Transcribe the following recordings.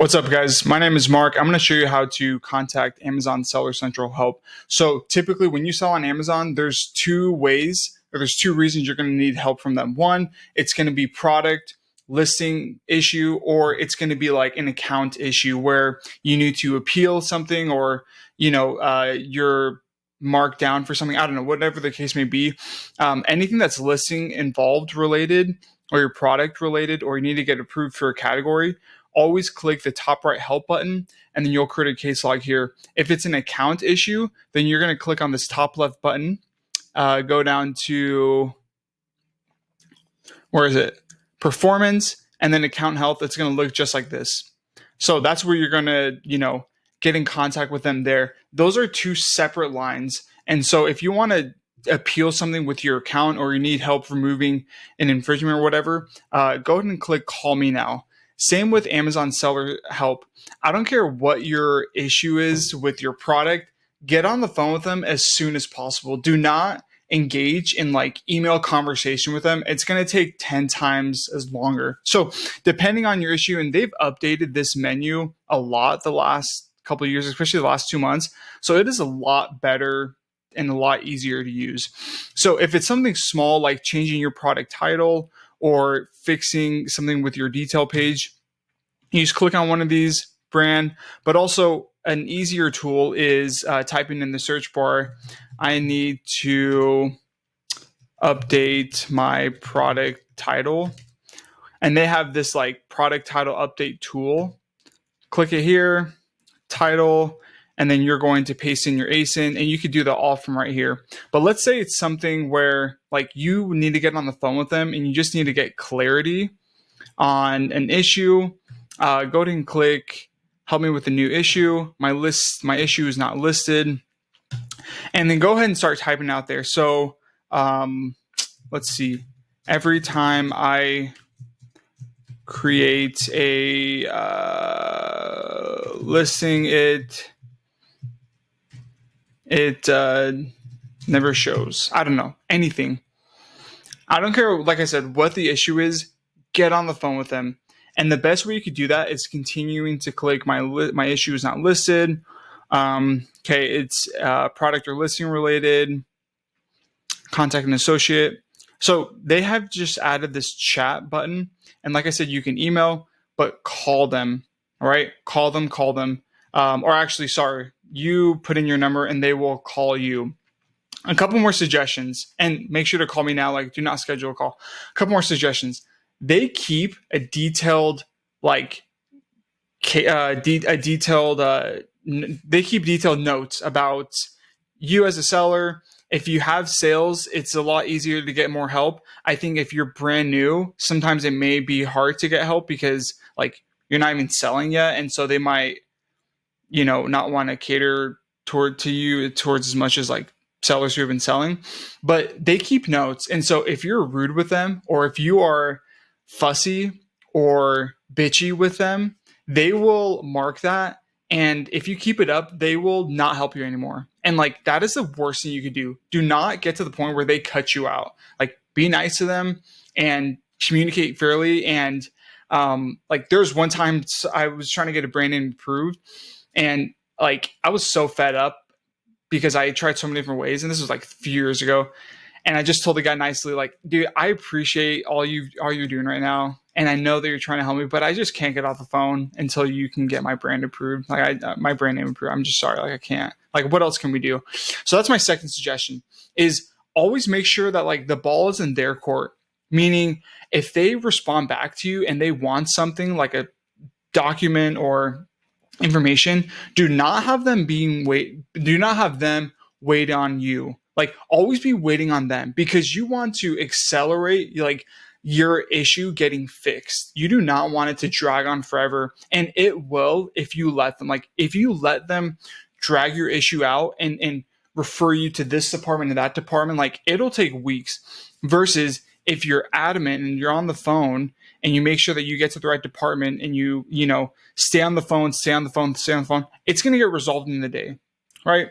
What's up, guys? My name is Mark. I'm going to show you how to contact Amazon Seller Central help. So typically when you sell on Amazon, there's two ways, or there's two reasons you're going to need help from them. One, it's going to be product listing issue, or it's going to be like an account issue where you need to appeal something, or you're marked down for something. I don't know, whatever the case may be. Anything that's listing involved related, or your product related, or you need to get approved for a category, always click the top right help button, and then you'll create a case log here. If it's an account issue, then you're going to click on this top left button, go down to, where is it? Performance, and then account health. It's going to look just like this. So that's where you're going to, get in contact with them there. Those are two separate lines. And so if you want to appeal something with your account, or you need help removing an infringement or whatever, go ahead and click call me now. Same with Amazon Seller Help. I don't care what your issue is with your product, get on the phone with them as soon as possible. Do not engage in like email conversation with them. It's going to take 10 times as longer. So depending on your issue, and they've updated this menu a lot the last couple of years, especially the last 2 months. So it is a lot better and a lot easier to use. So if it's something small like changing your product title or fixing something with your detail page, you just click on one of these brand. But also an easier tool is typing in the search bar, I need to update my product title. And they have this like product title update tool. Click it here, title, and then you're going to paste in your ASIN, and you could do that all from right here. But let's say it's something where like you need to get on the phone with them and you just need to get clarity on an issue. Go ahead and click help me with a new issue. My issue is not listed. And then go ahead and start typing out there. So let's see. Every time I create a listing, it never shows. I don't know, anything. I don't care, like I said, what the issue is, get on the phone with them. And the best way you could do that is continuing to click my issue is not listed. Okay, it's product or listing related, contact an associate. So they have just added this chat button. And like I said, you can email, but call them, all right? Call them. Or actually, sorry, you put in your number and they will call you. A couple more suggestions, and make sure to call me now, like do not schedule a call. A couple more suggestions. They keep a detailed, they keep detailed notes about you as a seller. If you have sales, it's a lot easier to get more help. I think if you're brand new, sometimes it may be hard to get help because like you're not even selling yet. And so they might, not want to cater towards as much as like sellers who have been selling, but they keep notes. And so if you're rude with them, or if you are fussy or bitchy with them, they will mark that. And if you keep it up, they will not help you anymore. And like, that is the worst thing you could do. Do not get to the point where they cut you out. Like, be nice to them and communicate fairly. And like, there was one time I was trying to get a brand name approved, and like, I was so fed up because I tried so many different ways. And this was like a few years ago. And I just told the guy nicely, like, dude, I appreciate all you're doing right now. And I know that you're trying to help me, but I just can't get off the phone until you can get my brand approved. Like my brand name approved. I'm just sorry. Like I can't, like, what else can we do? So that's my second suggestion, is always make sure that like the ball is in their court. Meaning if they respond back to you and they want something like a document or information, do not have them wait on you. Like, always be waiting on them, because you want to accelerate like your issue getting fixed. You do not want it to drag on forever. And it will if you let them. Like, if you let them drag your issue out and refer you to this department and that department, like, it'll take weeks. Versus if you're adamant and you're on the phone and you make sure that you get to the right department and you stay on the phone, it's going to get resolved in the day, right?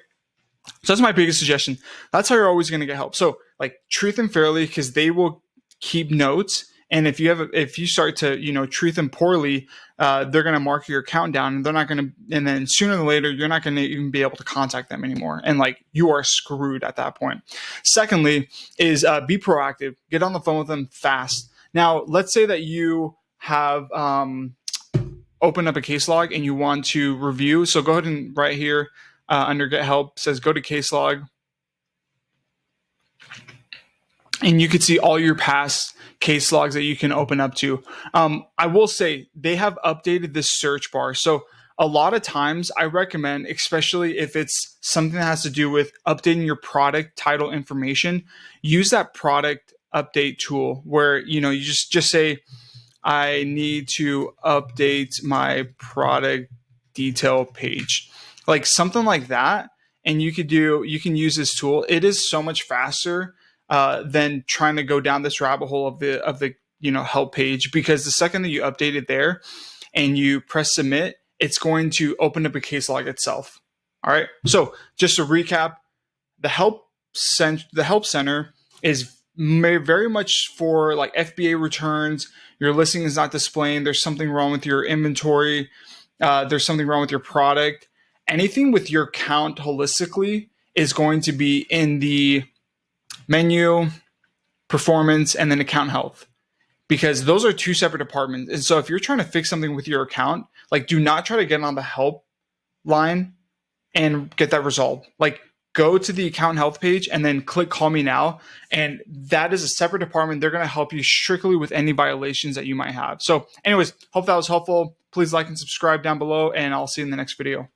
So that's my biggest suggestion. That's how you're always going to get help. So like, treat them fairly, because they will keep notes And if you start to, treat them poorly, they're going to mark your account down, and they're not going to, and then sooner or later, you're not going to even be able to contact them anymore. And like, you are screwed at that point. Secondly is be proactive, get on the phone with them fast. Now, let's say that you have, open up a case log and you want to review. So go ahead and right here under get help says go to case log, and you can see all your past case logs that you can open up to. I will say they have updated this search bar. So a lot of times I recommend, especially if it's something that has to do with updating your product title information, use that product update tool where, you just say, I need to update my product detail page, like something like that. And you can use this tool. It is so much faster than trying to go down this rabbit hole of the help page, because the second that you update it there and you press submit, it's going to open up a case log itself. All right. So just to recap, the help center is very much for like FBA returns. Your listing is not displaying. There's something wrong with your inventory. There's something wrong with your product. Anything with your account holistically is going to be in the menu, performance, and then account health, because those are two separate departments. And so if you're trying to fix something with your account, like, do not try to get on the help line and get that resolved. Like, go to the account health page and then click call me now. And that is a separate department. They're going to help you strictly with any violations that you might have. So anyways, hope that was helpful. Please like and subscribe down below, and I'll see you in the next video.